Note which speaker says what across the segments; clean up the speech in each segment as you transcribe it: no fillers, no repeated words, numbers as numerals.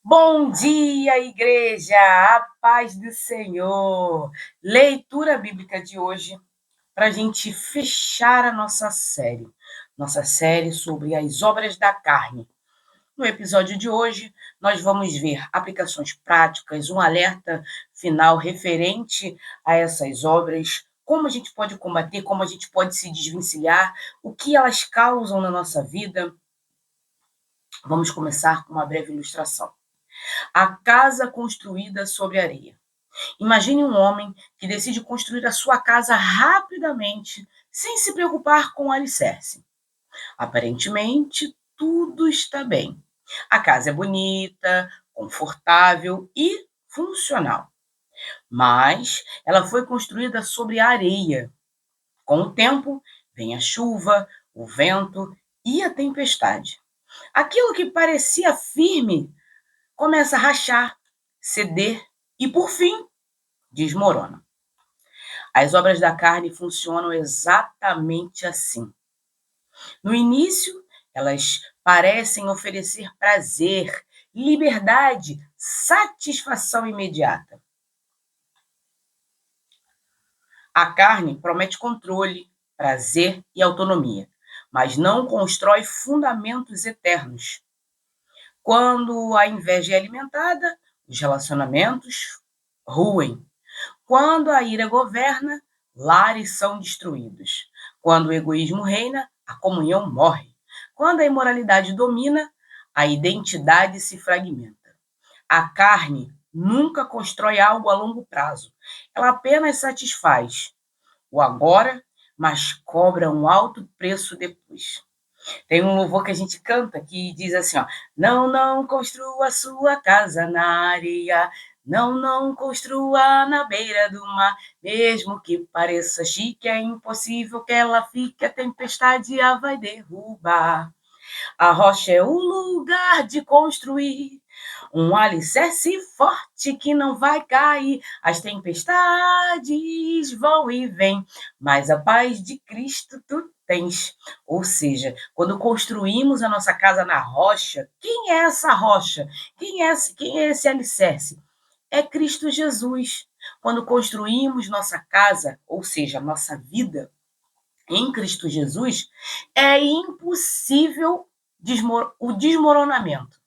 Speaker 1: Bom dia, igreja! A paz do Senhor! Leitura bíblica de hoje para a gente fechar a nossa série sobre as obras da carne. No episódio de hoje, nós vamos ver aplicações práticas, um alerta final referente a essas obras, como a gente pode combater, como a gente pode se desvencilhar, o que elas causam na nossa vida. Vamos começar com uma breve ilustração. A casa construída sobre areia. Imagine um homem que decide construir a sua casa rapidamente, sem se preocupar com o alicerce. Aparentemente, tudo está bem. A casa é bonita, confortável e funcional. Mas ela foi construída sobre areia. Com o tempo, vem a chuva, o vento e a tempestade. Aquilo que parecia firme começa a rachar, ceder e, por fim, desmorona. As obras da carne funcionam exatamente assim. No início, elas parecem oferecer prazer, liberdade, satisfação imediata. A carne promete controle, prazer e autonomia, mas não constrói fundamentos eternos. Quando a inveja é alimentada, os relacionamentos ruem. Quando a ira governa, lares são destruídos. Quando o egoísmo reina, a comunhão morre. Quando a imoralidade domina, a identidade se fragmenta. A carne nunca constrói algo a longo prazo. Ela apenas satisfaz o agora, mas cobra um alto preço depois. Tem um louvor que a gente canta que diz assim, ó: não construa a sua casa na areia, não construa na beira do mar, mesmo que pareça chique, é impossível que ela fique, a tempestade a vai derrubar. A rocha é o lugar de construir um alicerce forte que não vai cair. As tempestades vão e vêm, mas a paz de Cristo tu tens. Ou seja, quando construímos a nossa casa na rocha, quem é essa rocha? Quem é esse alicerce? É Cristo Jesus. Quando construímos nossa casa, ou seja, nossa vida, em Cristo Jesus, é impossível o desmoronamento.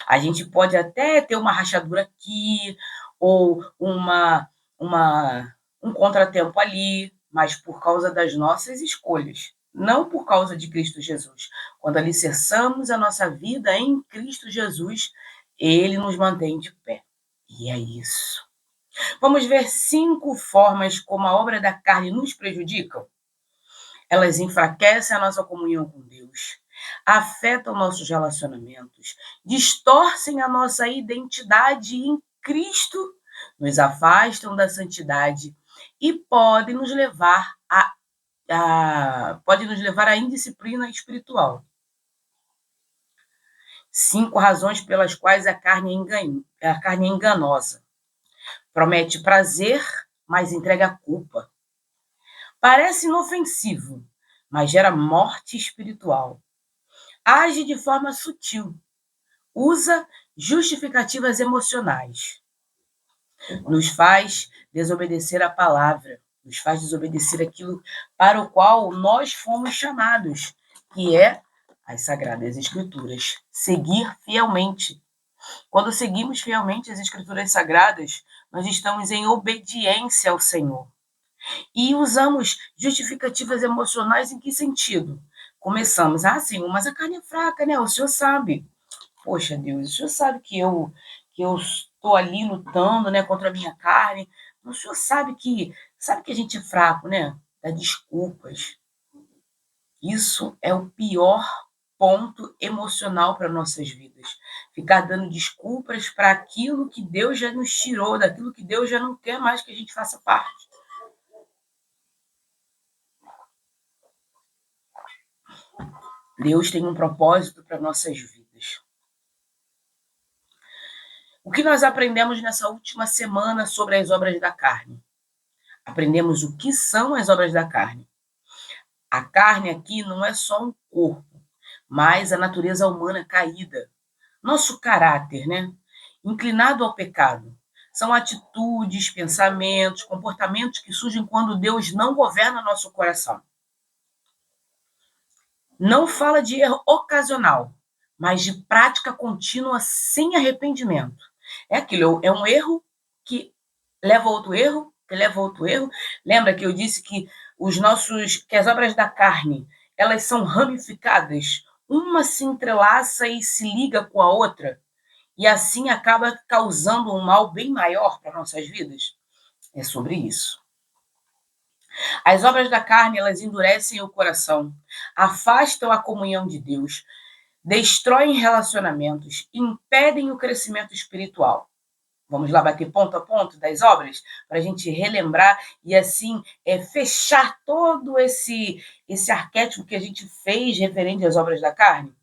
Speaker 1: A gente pode até ter uma rachadura aqui, ou um contratempo ali, mas por causa das nossas escolhas, não por causa de Cristo Jesus. Quando alicerçamos a nossa vida em Cristo Jesus, ele nos mantém de pé. E é isso. Vamos ver 5 formas como a obra da carne nos prejudica? Elas enfraquecem a nossa comunhão com Deus, afetam nossos relacionamentos, distorcem a nossa identidade em Cristo, nos afastam da santidade e podem nos levar à indisciplina espiritual. 5 razões pelas quais a carne é enganosa. Promete prazer, mas entrega culpa. Parece inofensivo, mas gera morte espiritual. Age de forma sutil. Usa justificativas emocionais. Nos faz desobedecer a palavra. Nos faz desobedecer aquilo para o qual nós fomos chamados, que é as Sagradas Escrituras. Seguir fielmente. Quando seguimos fielmente as Escrituras Sagradas, nós estamos em obediência ao Senhor. E usamos justificativas emocionais em que sentido? Começamos, Senhor, mas a carne é fraca, né? O Senhor sabe. Poxa, Deus, o Senhor sabe que eu estou ali lutando, né, contra a minha carne. O Senhor sabe que a gente é fraco, né? Dá desculpas. Isso é o pior ponto emocional para nossas vidas. Ficar dando desculpas para aquilo que Deus já nos tirou, daquilo que Deus já não quer mais que a gente faça parte. Deus tem um propósito para nossas vidas. O que nós aprendemos nessa última semana sobre as obras da carne? Aprendemos o que são as obras da carne. A carne aqui não é só um corpo, mas a natureza humana caída. Nosso caráter, né? inclinado ao pecado. São atitudes, pensamentos, comportamentos que surgem quando Deus não governa nosso coração. Não fala de erro ocasional, mas de prática contínua sem arrependimento. É aquilo, é um erro que leva a outro erro, que leva a outro erro. Lembra que eu disse que que as obras da carne, elas são ramificadas, uma se entrelaça e se liga com a outra, e assim acaba causando um mal bem maior para nossas vidas. É sobre isso. As obras da carne, elas endurecem o coração, afastam a comunhão de Deus, destroem relacionamentos, impedem o crescimento espiritual. Vamos lá bater ponto a ponto das obras, para a gente relembrar e assim fechar todo esse arquétipo que a gente fez referente às obras da carne.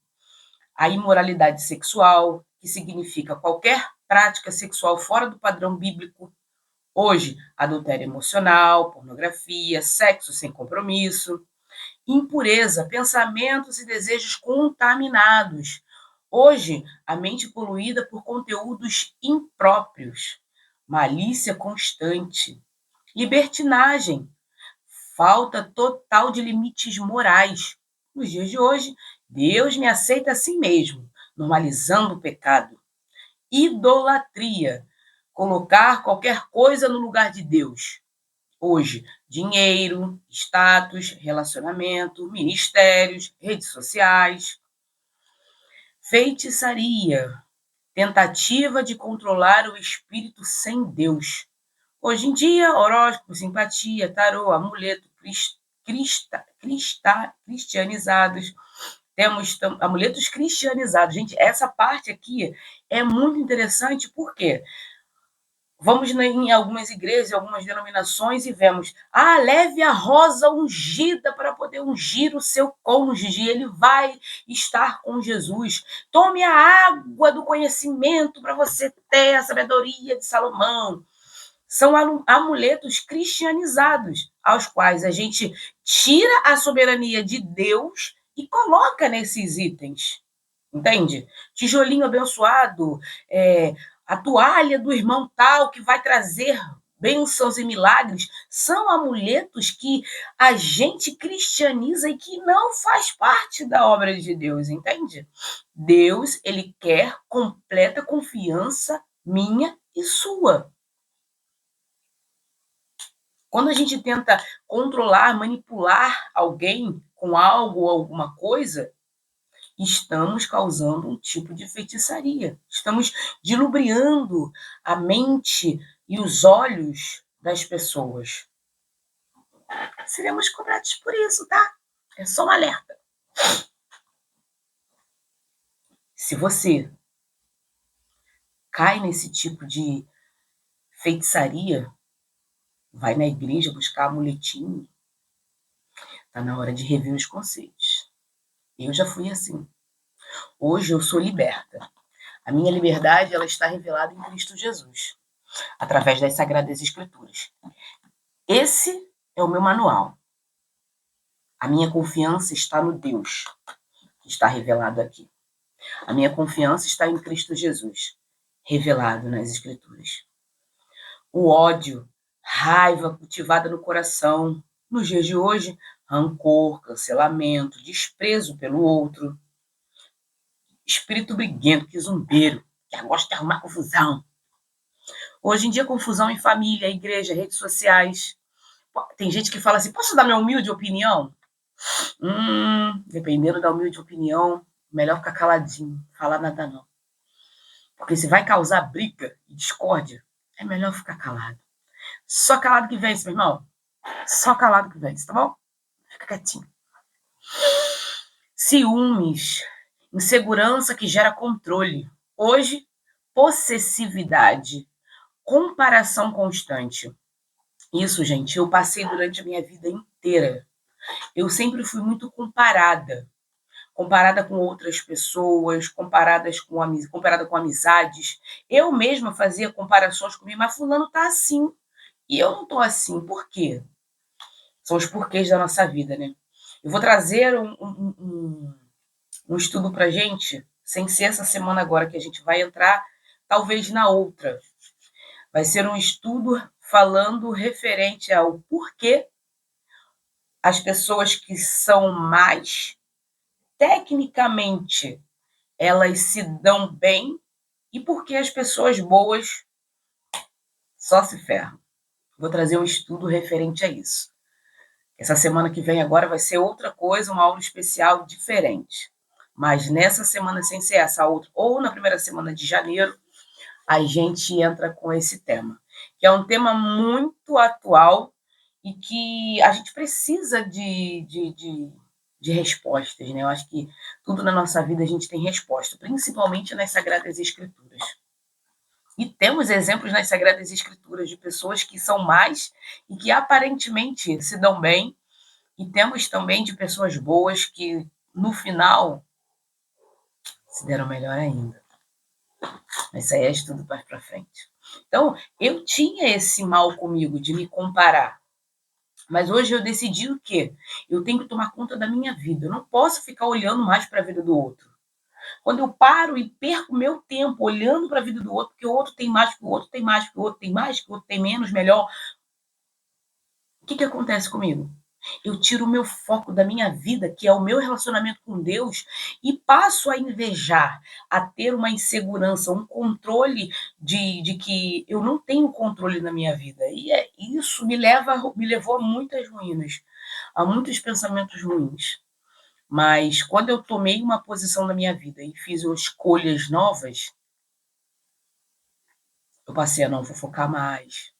Speaker 1: A imoralidade sexual, que significa qualquer prática sexual fora do padrão bíblico. Hoje, adultério emocional, pornografia, sexo sem compromisso, impureza, pensamentos e desejos contaminados. Hoje, a mente poluída por conteúdos impróprios, malícia constante, libertinagem, falta total de limites morais. Nos dias de hoje, Deus me aceita assim mesmo, normalizando o pecado. Idolatria, colocar qualquer coisa no lugar de Deus. Hoje, dinheiro, status, relacionamento, ministérios, redes sociais. Feitiçaria, tentativa de controlar o espírito sem Deus. Hoje em dia, horóscopo, simpatia, tarô, amuleto, cristianizados. Temos amuletos cristianizados. Gente, essa parte aqui é muito interessante, porque vamos em algumas igrejas, algumas denominações e vemos, leve a rosa ungida para poder ungir o seu cônjuge, e ele vai estar com Jesus. Tome a água do conhecimento para você ter a sabedoria de Salomão. São amuletos cristianizados, aos quais a gente tira a soberania de Deus e coloca nesses itens. Entende? Tijolinho abençoado, a toalha do irmão tal que vai trazer bênçãos e milagres, são amuletos que a gente cristianiza e que não faz parte da obra de Deus, entende? Deus, ele quer completa confiança minha e sua. Quando a gente tenta controlar, manipular alguém com algo ou alguma coisa, estamos causando um tipo de feitiçaria. Estamos dilubriando a mente e os olhos das pessoas. Seremos cobrados por isso, tá? É só um alerta. Se você cai nesse tipo de feitiçaria, vai na igreja buscar amuletinho. Tá na hora de rever os conceitos. Eu já fui assim. Hoje eu sou liberta. A minha liberdade, ela está revelada em Cristo Jesus, através das Sagradas Escrituras. Esse é o meu manual. A minha confiança está no Deus, que está revelado aqui. A minha confiança está em Cristo Jesus, revelado nas Escrituras. O ódio, raiva cultivada no coração, nos dias de hoje, rancor, cancelamento, desprezo pelo outro, espírito briguento, que zumbeiro, que gosta de arrumar confusão. Hoje em dia, confusão em família, igreja, redes sociais. Tem gente que fala assim, posso dar minha humilde opinião? Dependendo da humilde opinião, melhor ficar caladinho, falar nada não. Porque se vai causar briga e discórdia, é melhor ficar calado. Só calado que vence, meu irmão. Só calado que vence, tá bom? Fica quietinho. Ciúmes, insegurança que gera controle. Hoje, possessividade, comparação constante. Isso, gente, eu passei durante a minha vida inteira. Eu sempre fui muito comparada com outras pessoas, comparada com amizades. Eu mesma fazia comparações comigo, mas fulano tá assim, e eu não tô assim. Por quê? São os porquês da nossa vida, né? Eu vou trazer um estudo pra gente, sem ser essa semana agora que a gente vai entrar talvez na outra. Vai ser um estudo falando referente ao porquê as pessoas que são mais tecnicamente elas se dão bem e por que as pessoas boas só se ferram. Vou trazer um estudo referente a isso. Essa semana que vem agora vai ser outra coisa, uma aula especial diferente. Mas nessa semana, sem ser essa outra, ou na primeira semana de janeiro, a gente entra com esse tema, que é um tema muito atual e que a gente precisa de respostas, né? Eu acho que tudo na nossa vida a gente tem resposta, principalmente nas Sagradas Escrituras. E temos exemplos nas Sagradas Escrituras de pessoas que são mais e que aparentemente se dão bem, e temos também de pessoas boas que, no final, se deram melhor ainda. Mas isso aí é estudo mais para frente. Então, eu tinha esse mal comigo de me comparar. Mas hoje eu decidi o quê? Eu tenho que tomar conta da minha vida. Eu não posso ficar olhando mais para a vida do outro. Quando eu paro e perco meu tempo olhando para a vida do outro, porque o outro tem mais, que o outro tem mais, que o outro tem mais, que o outro tem menos, melhor, o que acontece comigo? Eu tiro o meu foco da minha vida, que é o meu relacionamento com Deus, e passo a invejar, a ter uma insegurança, um controle de que eu não tenho controle na minha vida. E isso me levou a muitas ruínas, a muitos pensamentos ruins. Mas quando eu tomei uma posição na minha vida e fiz escolhas novas, eu passei a não fofocar mais,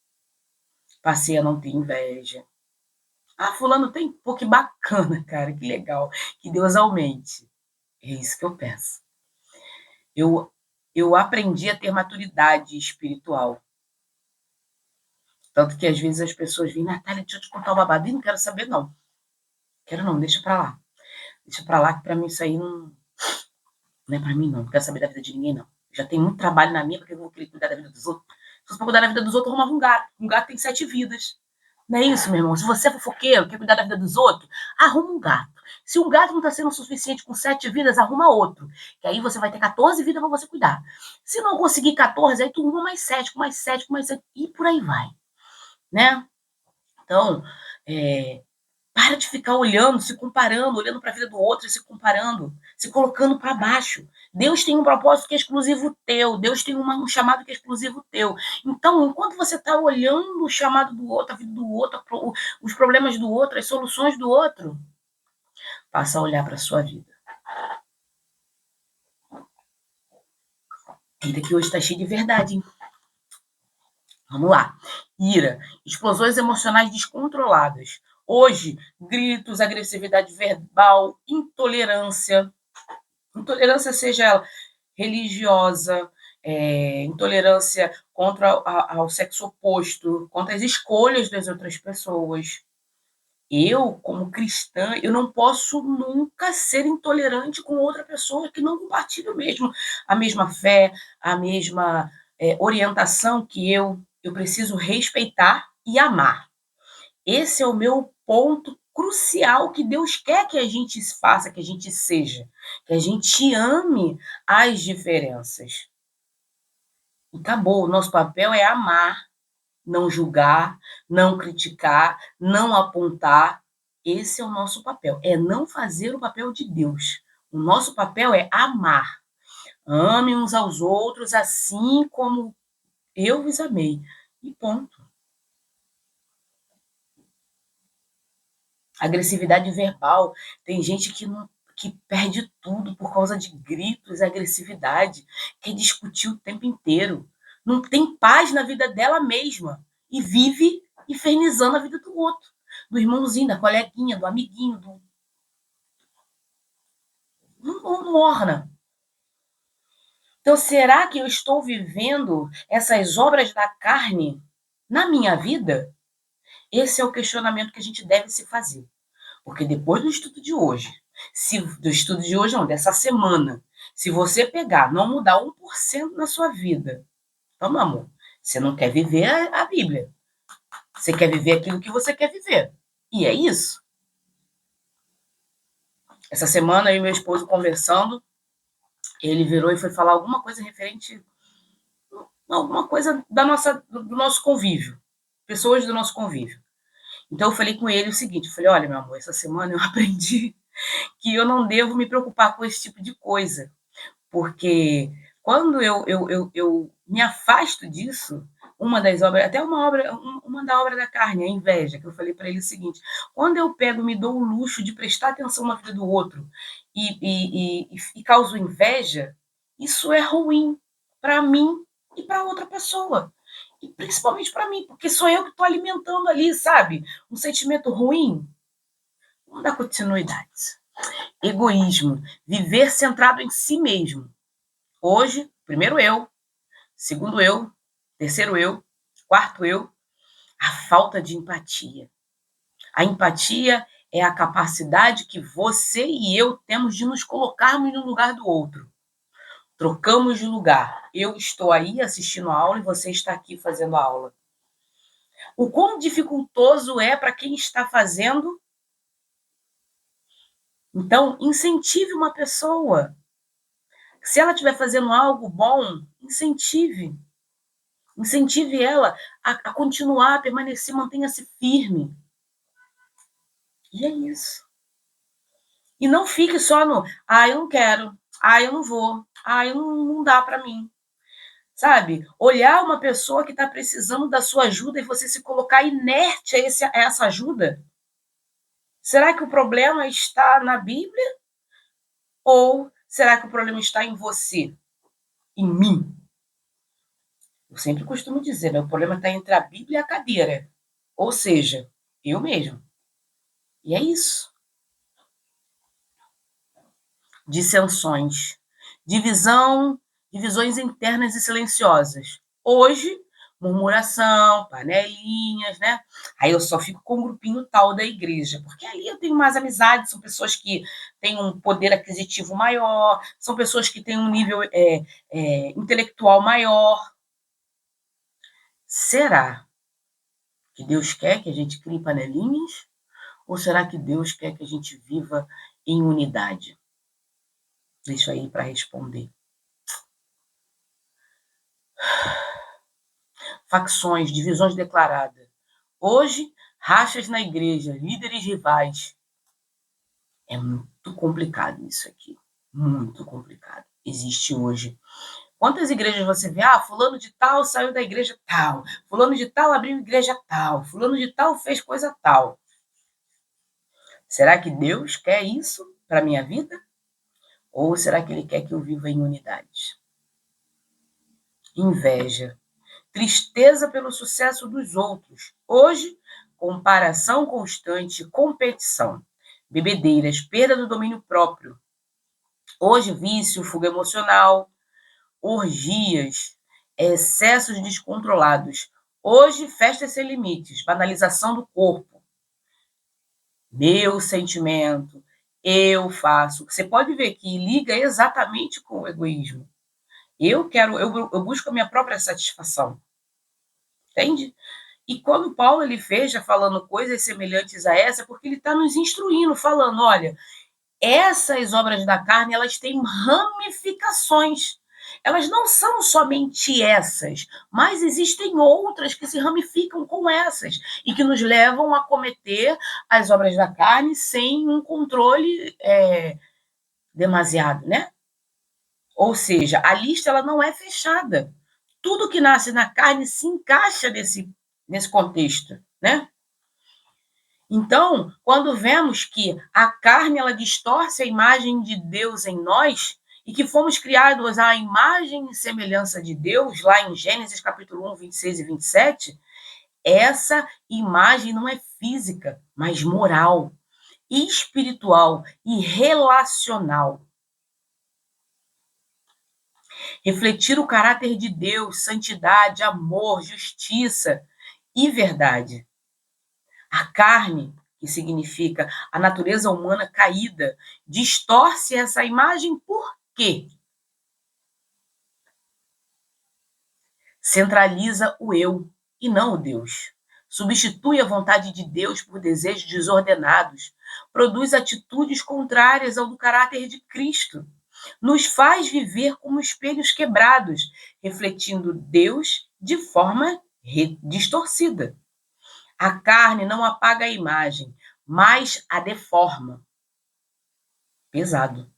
Speaker 1: passei a não ter inveja. Ah, fulano tem, pô, que bacana, cara, que legal, que Deus aumente. É isso que eu peço. Eu aprendi a ter maturidade espiritual. Tanto que às vezes as pessoas vêm, Natália, deixa eu te contar o babado, e não quero saber, não. Quero não, deixa pra lá. Deixa pra lá, que pra mim isso aí não é pra mim, não. Não quero saber da vida de ninguém, não. Já tem muito trabalho na minha, porque eu vou querer cuidar da vida dos outros. Se fosse pra cuidar da vida dos outros, eu arrumava um gato. Um gato tem 7 vidas. Não é isso, meu irmão? Se você é fofoqueiro, quer cuidar da vida dos outros, arruma um gato. Se um gato não está sendo suficiente com 7 vidas, arruma outro. Que aí você vai ter 14 vidas para você cuidar. Se não conseguir 14, aí tu arruma mais 7, com mais 7, com mais 7, e por aí vai. Né? Então, para de ficar olhando, se comparando, olhando para a vida do outro e se comparando, se colocando para baixo. Deus tem um propósito que é exclusivo teu, Deus tem um chamado que é exclusivo teu. Então, enquanto você está olhando o chamado do outro, a vida do outro, os problemas do outro, as soluções do outro, passa a olhar para a sua vida. A vida que hoje está cheia de verdade, hein? Vamos lá. Ira, explosões emocionais descontroladas. Hoje, gritos, agressividade verbal, intolerância. Intolerância seja ela religiosa, intolerância contra ao sexo oposto, contra as escolhas das outras pessoas. Eu, como cristã, eu não posso nunca ser intolerante com outra pessoa que não compartilha a mesma fé, a mesma orientação que eu. Eu preciso respeitar e amar. Esse é o meu ponto crucial que Deus quer que a gente faça, que a gente seja, que a gente ame as diferenças. E acabou, o nosso papel é amar, não julgar, não criticar, não apontar. Esse é o nosso papel, é não fazer o papel de Deus. O nosso papel é amar. Ame uns aos outros assim como eu vos amei. E ponto. Agressividade verbal. Tem gente que perde tudo por causa de gritos, agressividade, quer discutir o tempo inteiro. Não tem paz na vida dela mesma e vive infernizando a vida do outro, do irmãozinho, da coleguinha, do amiguinho, não orna. Então, será que eu estou vivendo essas obras da carne na minha vida? Esse é o questionamento que a gente deve se fazer. Porque depois do estudo de hoje, do estudo de hoje não, dessa semana, se você pegar, não mudar 1% na sua vida, então, meu amor, você não quer viver a Bíblia. Você quer viver aquilo que você quer viver. E é isso. Essa semana, eu e meu esposo conversando, ele virou e foi falar alguma coisa referente alguma coisa do nosso convívio, pessoas do nosso convívio. Então eu falei com ele o seguinte, eu falei, olha, meu amor, essa semana eu aprendi que eu não devo me preocupar com esse tipo de coisa, porque quando eu me afasto disso, uma das obras, até uma da obra da carne, a inveja, que eu falei para ele o seguinte, quando eu pego me dou o luxo de prestar atenção na vida do outro e causo inveja, isso é ruim para mim e para outra pessoa. E principalmente para mim, porque sou eu que estou alimentando ali, sabe? Um sentimento ruim. Vamos dar continuidade. Egoísmo, viver centrado em si mesmo. Hoje, primeiro eu, segundo eu, terceiro eu, quarto eu, a falta de empatia. A empatia é a capacidade que você e eu temos de nos colocarmos no lugar do outro. Trocamos de lugar. Eu estou aí assistindo a aula e você está aqui fazendo a aula. O quão dificultoso é para quem está fazendo. Então, incentive uma pessoa. Se ela estiver fazendo algo bom, incentive. Incentive ela a continuar, a permanecer, mantenha-se firme. E é isso. E não fique só no, eu não quero, eu não vou, não dá para mim. Sabe? Olhar uma pessoa que está precisando da sua ajuda e você se colocar inerte a essa ajuda. Será que o problema está na Bíblia? Ou será que o problema está em você? Em mim? Eu sempre costumo dizer, né? O problema está entre a Bíblia e a cadeira. Ou seja, eu mesmo. E é isso. Dissensões. Divisões internas e silenciosas. Hoje, murmuração, panelinhas, né? Aí eu só fico com o grupinho tal da igreja, porque ali eu tenho mais amizades, são pessoas que têm um poder aquisitivo maior, são pessoas que têm um nível intelectual maior. Será que Deus quer que a gente crie panelinhas? Ou será que Deus quer que a gente viva em unidade? Deixa aí para responder. Facções, divisões declaradas. Hoje, rachas na igreja, líderes rivais. É muito complicado isso aqui. Muito complicado. Existe hoje. Quantas igrejas você vê? Fulano de tal saiu da igreja tal. Fulano de tal abriu igreja tal. Fulano de tal fez coisa tal. Será que Deus quer isso para a minha vida? Ou será que Ele quer que eu viva em unidade? Inveja. Tristeza pelo sucesso dos outros. Hoje, comparação constante, competição. Bebedeiras, perda do domínio próprio. Hoje, vício, fuga emocional, orgias, excessos descontrolados. Hoje, festas sem limites, banalização do corpo. Meu sentimento, eu faço. Você pode ver que liga exatamente com o egoísmo. Eu busco a minha própria satisfação. Entende? E quando Paulo ele veja falando coisas semelhantes a essa, porque ele está nos instruindo, falando, olha, essas obras da carne, elas têm ramificações. Elas não são somente essas, mas existem outras que se ramificam com essas e que nos levam a cometer as obras da carne sem um controle demasiado, né? Ou seja, a lista ela não é fechada. Tudo que nasce na carne se encaixa nesse contexto, né? Então, quando vemos que a carne ela distorce a imagem de Deus em nós e que fomos criados à imagem e semelhança de Deus, lá em Gênesis capítulo 1, 26 e 27, essa imagem não é física, mas moral, espiritual e relacional. Refletir o caráter de Deus, santidade, amor, justiça e verdade. A carne, que significa a natureza humana caída, distorce essa imagem por quê? Centraliza o eu e não o Deus. Substitui a vontade de Deus por desejos desordenados. Produz atitudes contrárias ao do caráter de Cristo. nos faz viver como espelhos quebrados, refletindo Deus de forma distorcida. A carne não apaga a imagem, mas a deforma. Pesado.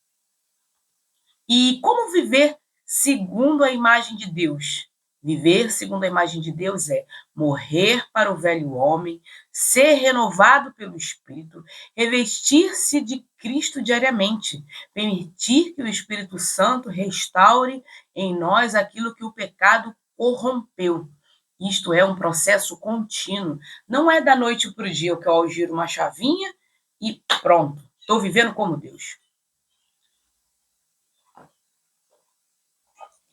Speaker 1: E como viver segundo a imagem de Deus? Viver segundo a imagem de Deus é morrer para o velho homem, ser renovado pelo Espírito, revestir-se de Cristo diariamente, permitir que o Espírito Santo restaure em nós aquilo que o pecado corrompeu. Isto é um processo contínuo. Não é da noite para o dia que eu giro uma chavinha e pronto, estou vivendo como Deus.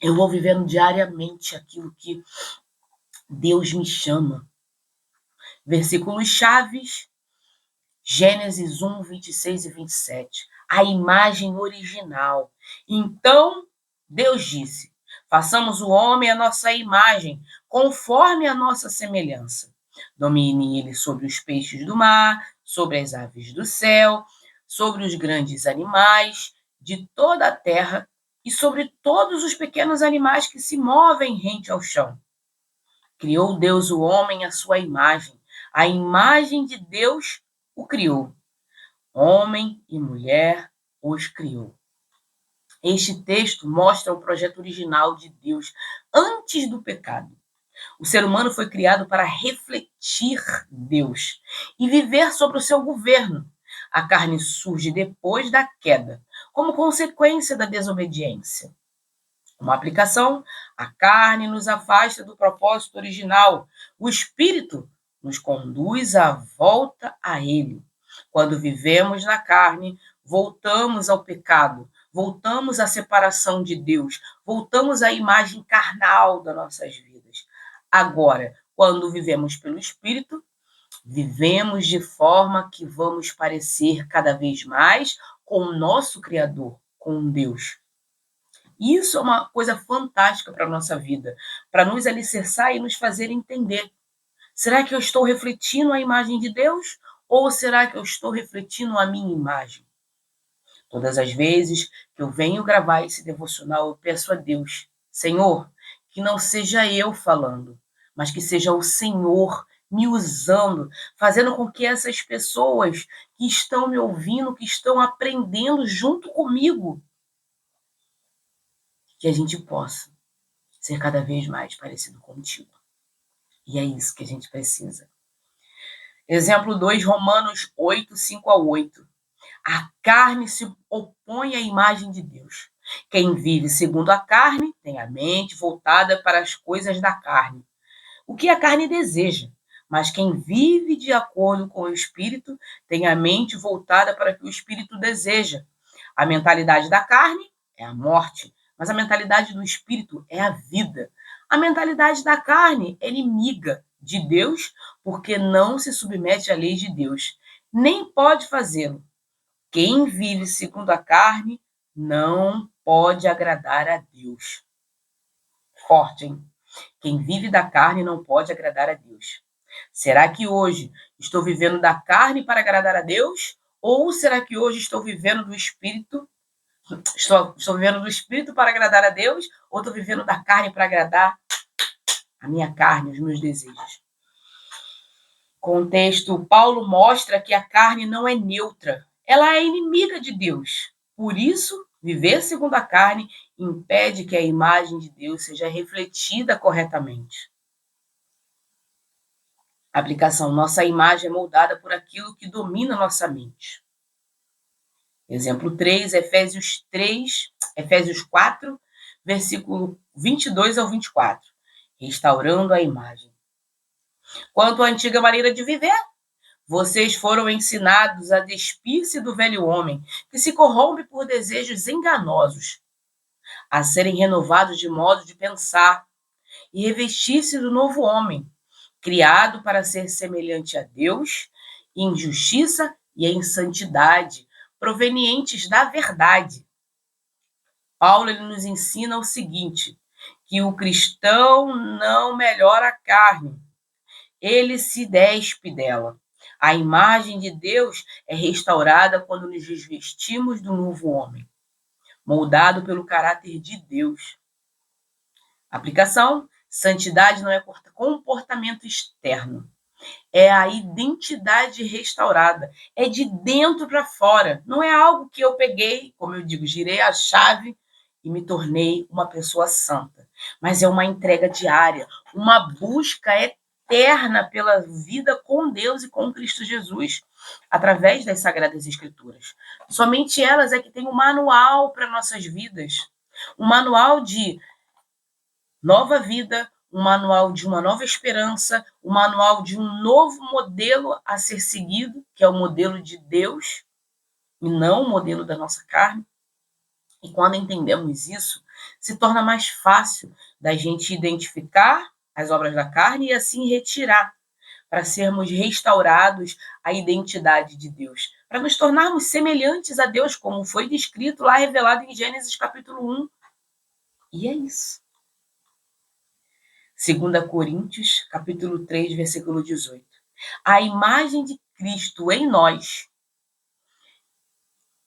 Speaker 1: Eu vou vivendo diariamente aquilo que Deus me chama. Versículos chaves, Gênesis 1, 26 e 27. A imagem original. Então, Deus disse, façamos o homem à nossa imagem, conforme a nossa semelhança. Domine ele sobre os peixes do mar, sobre as aves do céu, sobre os grandes animais de toda a terra e sobre todos os pequenos animais que se movem rente ao chão. Criou Deus o homem à sua imagem. A imagem de Deus o criou. Homem e mulher os criou. Este texto mostra o projeto original de Deus antes do pecado. O ser humano foi criado para refletir Deus e viver sobre o seu governo. A carne surge depois da queda, como consequência da desobediência. Uma aplicação, a carne nos afasta do propósito original. O espírito nos conduz à volta a ele. Quando vivemos na carne, voltamos ao pecado, voltamos à separação de Deus, voltamos à imagem carnal das nossas vidas. Agora, quando vivemos pelo espírito, vivemos de forma que vamos parecer cada vez mais com o nosso Criador, com Deus. Isso é uma coisa fantástica para a nossa vida, para nos alicerçar e nos fazer entender. Será que eu estou refletindo a imagem de Deus ou será que eu estou refletindo a minha imagem? Todas as vezes que eu venho gravar esse devocional, eu peço a Deus, Senhor, que não seja eu falando, mas que seja o Senhor me usando, fazendo com que essas pessoas que estão me ouvindo, que estão aprendendo junto comigo, que a gente possa ser cada vez mais parecido contigo. E é isso que a gente precisa. Exemplo 2, Romanos 8, 5 a 8. A carne se opõe à imagem de Deus. Quem vive segundo a carne tem a mente voltada para as coisas da carne, o que a carne deseja. Mas quem vive de acordo com o Espírito tem a mente voltada para o que o Espírito deseja. A mentalidade da carne é a morte, mas a mentalidade do Espírito é a vida. A mentalidade da carne é inimiga de Deus porque não se submete à lei de Deus, nem pode fazê-lo. Quem vive segundo a carne não pode agradar a Deus. Forte, hein? Quem vive da carne não pode agradar a Deus. Será que hoje estou vivendo da carne para agradar a Deus? Ou será que hoje estou vivendo do Espírito? Estou vivendo do Espírito para agradar a Deus? Ou estou vivendo da carne para agradar a minha carne, os meus desejos? Contexto, Paulo mostra que a carne não é neutra. Ela é inimiga de Deus. Por isso, viver segundo a carne impede que a imagem de Deus seja refletida corretamente. Aplicação, nossa imagem é moldada por aquilo que domina nossa mente. Exemplo 3, Efésios 4, versículo 22 ao 24. Restaurando a imagem. Quanto à antiga maneira de viver, vocês foram ensinados a despir-se do velho homem, que se corrompe por desejos enganosos, a serem renovados de modo de pensar e revestir-se do novo homem, criado para ser semelhante a Deus, em justiça e em santidade, provenientes da verdade. Paulo ele nos ensina o seguinte, que o cristão não melhora a carne, ele se despe dela. A imagem de Deus é restaurada quando nos desvestimos do novo homem. moldado pelo caráter de Deus. Aplicação: santidade não é comportamento externo, é a identidade restaurada, é de dentro para fora. Não é algo que eu peguei, como eu digo, girei a chave e me tornei uma pessoa santa, mas é uma entrega diária, uma busca eterna pela vida com Deus e com Cristo Jesus, através das Sagradas Escrituras. Somente elas é que têm um manual para nossas vidas, um manual de nova vida, um manual de uma nova esperança, um manual de um novo modelo a ser seguido, que é o modelo de Deus, e não o modelo da nossa carne. E quando entendemos isso, se torna mais fácil da gente identificar as obras da carne e assim retirar, para sermos restaurados à identidade de Deus, para nos tornarmos semelhantes a Deus, como foi descrito lá, revelado em Gênesis capítulo 1. E é isso. 2 Coríntios, capítulo 3, versículo 18. A imagem de Cristo em nós,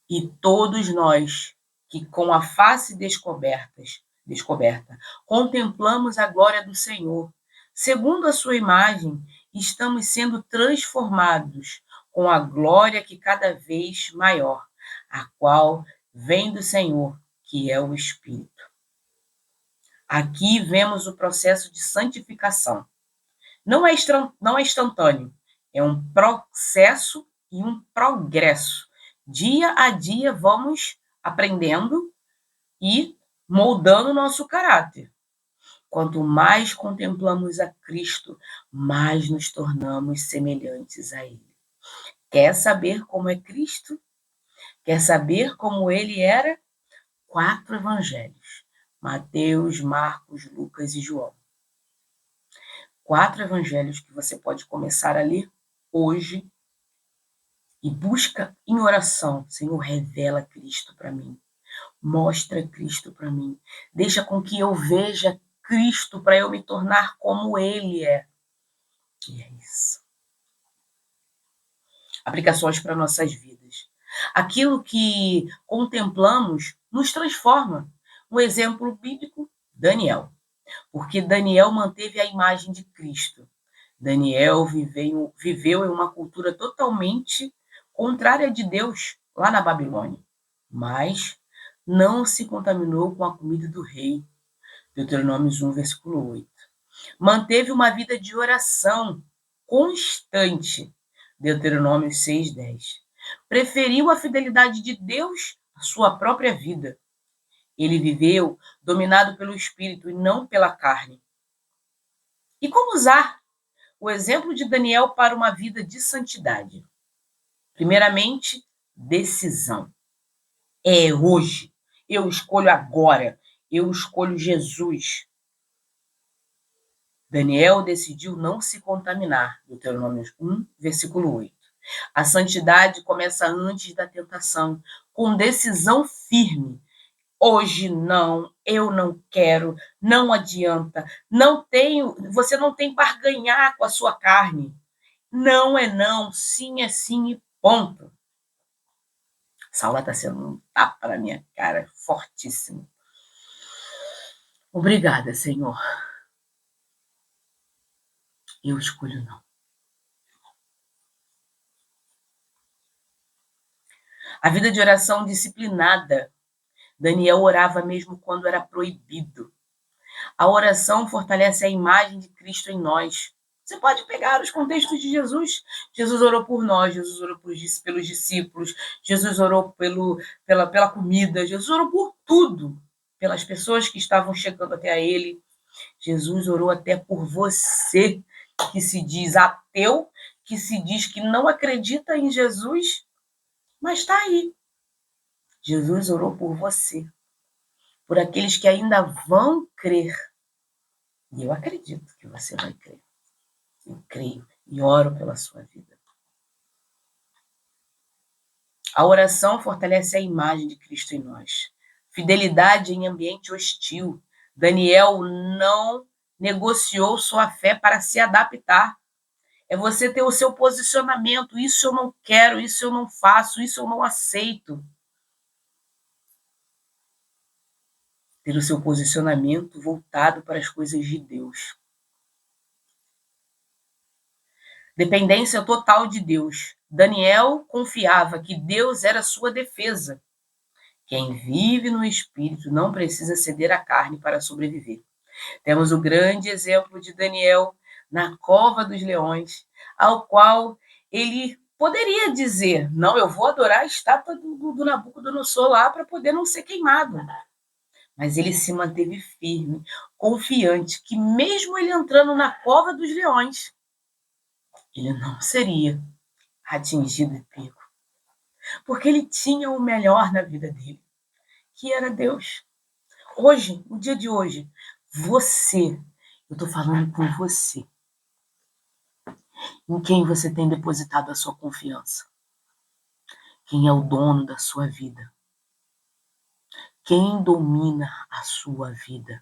Speaker 1: e todos nós que com a face descoberta, contemplamos a glória do Senhor. Segundo a sua imagem, estamos sendo transformados com a glória que cada vez maior, a qual vem do Senhor, que é o Espírito. Aqui vemos o processo de santificação. Não é instantâneo, é um processo e um progresso. Dia a dia vamos aprendendo e moldando o nosso caráter. Quanto mais contemplamos a Cristo, mais nos tornamos semelhantes a Ele. Quer saber como é Cristo? Quer saber como Ele era? 4 evangelhos: Mateus, Marcos, Lucas e João. 4 evangelhos que você pode começar a ler hoje e busca em oração: Senhor, revela Cristo para mim, mostra Cristo para mim, deixa com que eu veja Cristo para eu me tornar como Ele é. E é isso. Aplicações para nossas vidas. Aquilo que contemplamos nos transforma. Um exemplo bíblico: Daniel. Porque Daniel manteve a imagem de Cristo. Daniel viveu em uma cultura totalmente contrária de Deus, lá na Babilônia. Mas não se contaminou com a comida do rei. Deuteronômio 1, versículo 8. Manteve uma vida de oração constante. Deuteronômio 6, 10. Preferiu a fidelidade de Deus à sua própria vida. Ele viveu dominado pelo Espírito e não pela carne. E como usar o exemplo de Daniel para uma vida de santidade? Primeiramente, decisão. É hoje. Eu escolho agora. Eu escolho Jesus. Daniel decidiu não se contaminar. Deuteronômio 1, versículo 8. A santidade começa antes da tentação, com decisão firme. Hoje não, eu não quero, não adianta, não tenho, você não tem barganhar com a sua carne. Não é não, sim é sim e ponto. Saula está sendo um tapa na minha cara, fortíssimo. Obrigada, Senhor. Eu escolho não. A vida de oração disciplinada. Daniel orava mesmo quando era proibido. A oração fortalece a imagem de Cristo em nós. Você pode pegar os contextos de Jesus. Jesus orou por nós, Jesus orou pelos discípulos, Jesus orou pela comida, Jesus orou por tudo, pelas pessoas que estavam chegando até ele. Jesus orou até por você, que se diz ateu, que se diz que não acredita em Jesus, mas está aí. Jesus orou por você, por aqueles que ainda vão crer. E eu acredito que você vai crer. Eu creio e oro pela sua vida. A oração fortalece a imagem de Cristo em nós. Fidelidade em ambiente hostil. Daniel não negociou sua fé para se adaptar. É você ter o seu posicionamento. Isso eu não quero, isso eu não faço, isso eu não aceito. ter o seu posicionamento voltado para as coisas de Deus. Dependência total de Deus. Daniel confiava que Deus era sua defesa. Quem vive no Espírito não precisa ceder à carne para sobreviver. Temos o grande exemplo de Daniel na cova dos leões, ao qual ele poderia dizer: não, eu vou adorar a estátua do Nabucodonosor lá para poder não ser queimado. Mas ele se manteve firme, confiante que mesmo ele entrando na cova dos leões, ele não seria atingido e pego. Porque ele tinha o melhor na vida dele, que era Deus. Hoje, no dia de hoje, eu estou falando com você, em quem você tem depositado a sua confiança. Quem é o dono da sua vida? Quem domina a sua vida?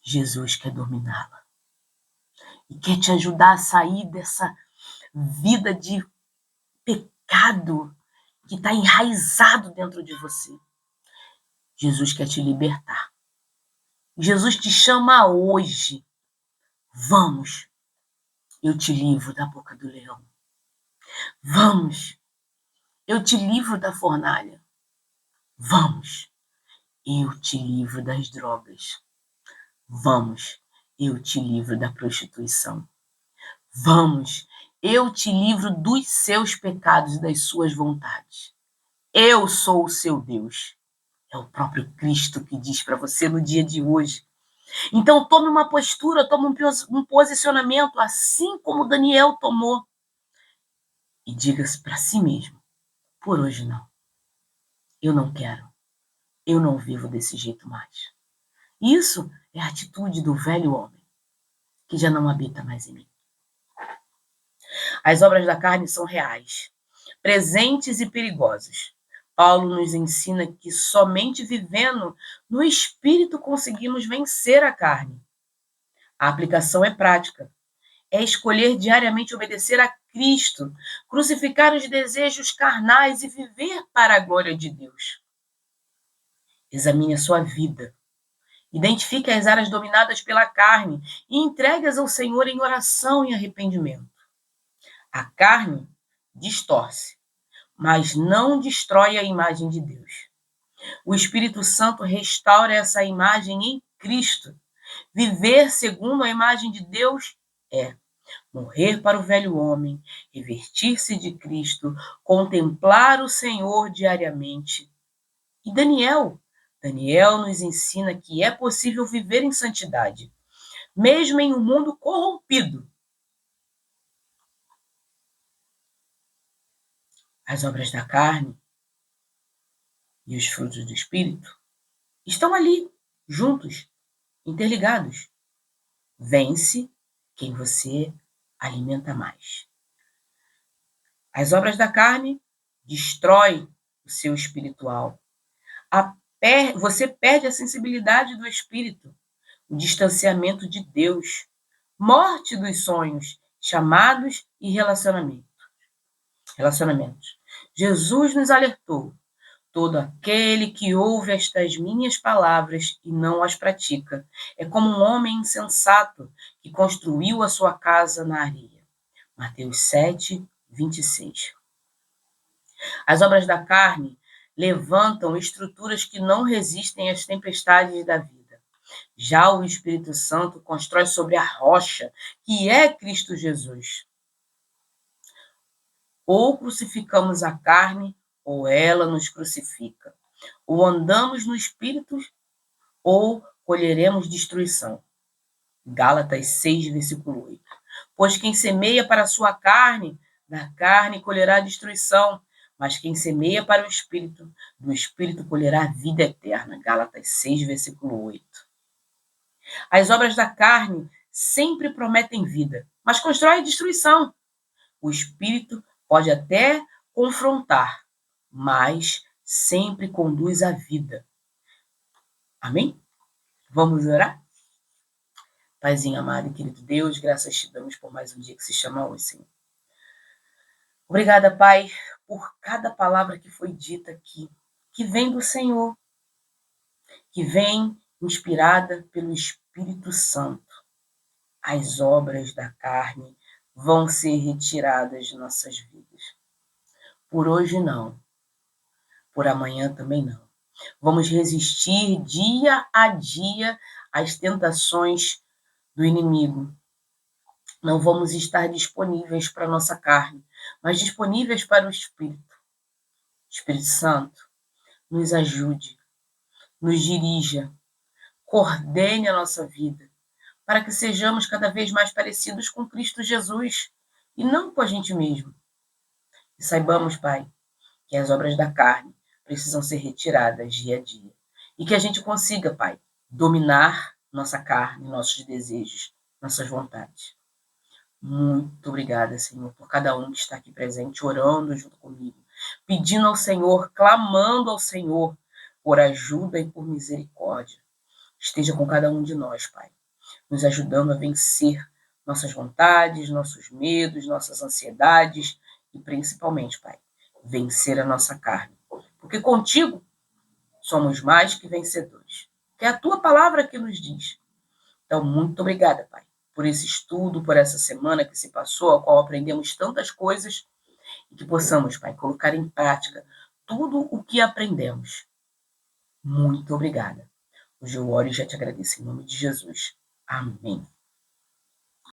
Speaker 1: Jesus quer dominá-la. E quer te ajudar a sair dessa vida de pecado que está enraizado dentro de você. Jesus quer te libertar. Jesus te chama hoje. Vamos, eu te livro da boca do leão. Vamos, eu te livro da fornalha. Vamos, eu te livro das drogas. Vamos, eu te livro da prostituição. Vamos, eu te livro dos seus pecados e das suas vontades. Eu sou o seu Deus. É o próprio Cristo que diz para você no dia de hoje. Então tome uma postura, tome um posicionamento, assim como Daniel tomou. E diga-se para si mesmo: por hoje não. Eu não quero. Eu não vivo desse jeito mais. Isso é a atitude do velho homem, que já não habita mais em mim. As obras da carne são reais, presentes e perigosas. Paulo nos ensina que somente vivendo no Espírito conseguimos vencer a carne. A aplicação é prática. É escolher diariamente obedecer a Cristo, crucificar os desejos carnais e viver para a glória de Deus. Examine a sua vida. Identifique as áreas dominadas pela carne e entregue-as ao Senhor em oração e arrependimento. A carne distorce, mas não destrói a imagem de Deus. O Espírito Santo restaura essa imagem em Cristo. Viver segundo a imagem de Deus é morrer para o velho homem, revestir-se de Cristo, contemplar o Senhor diariamente. E Daniel nos ensina que é possível viver em santidade, mesmo em um mundo corrompido. As obras da carne e os frutos do Espírito estão ali, juntos, interligados. Vence quem você alimenta mais. As obras da carne destroem o seu espiritual. Você perde a sensibilidade do Espírito, o distanciamento de Deus, morte dos sonhos, chamados e relacionamentos. Jesus nos alertou: todo aquele que ouve estas minhas palavras e não as pratica é como um homem insensato que construiu a sua casa na areia. Mateus 7, 26. As obras da carne levantam estruturas que não resistem às tempestades da vida. Já o Espírito Santo constrói sobre a rocha, que é Cristo Jesus. Ou crucificamos a carne, ou ela nos crucifica. Ou andamos no Espírito, ou colheremos destruição. Gálatas 6, versículo 8. Pois quem semeia para a sua carne, da carne colherá destruição. Mas quem semeia para o Espírito, do Espírito colherá vida eterna. Gálatas 6, versículo 8. As obras da carne sempre prometem vida, mas constroem destruição. O Espírito pode até confrontar, mas sempre conduz à vida. Amém? Vamos orar? Paizinho amado e querido Deus, graças te damos por mais um dia que se chama hoje, Senhor. Obrigada, Pai, por cada palavra que foi dita aqui, que vem do Senhor. que vem inspirada pelo Espírito Santo. As obras da carne vão ser retiradas de nossas vidas. Por hoje não, por amanhã também não. Vamos resistir dia a dia às tentações do inimigo. Não vamos estar disponíveis para a nossa carne, mas disponíveis para o Espírito. Espírito Santo, nos ajude, nos dirija, coordene a nossa vida, para que sejamos cada vez mais parecidos com Cristo Jesus e não com a gente mesmo. E saibamos, Pai, que as obras da carne precisam ser retiradas dia a dia. E que a gente consiga, Pai, dominar nossa carne, nossos desejos, nossas vontades. Muito obrigada, Senhor, por cada um que está aqui presente, orando junto comigo, pedindo ao Senhor, clamando ao Senhor por ajuda e por misericórdia. Esteja com cada um de nós, Pai, nos ajudando a vencer nossas vontades, nossos medos, nossas ansiedades e, principalmente, Pai, vencer a nossa carne. Porque contigo somos mais que vencedores. Que é a tua palavra que nos diz. Então, muito obrigada, Pai, por esse estudo, por essa semana que se passou, a qual aprendemos tantas coisas e que possamos, Pai, colocar em prática tudo o que aprendemos. Muito obrigada. Hoje eu oro e já te agradeço em nome de Jesus. Amém.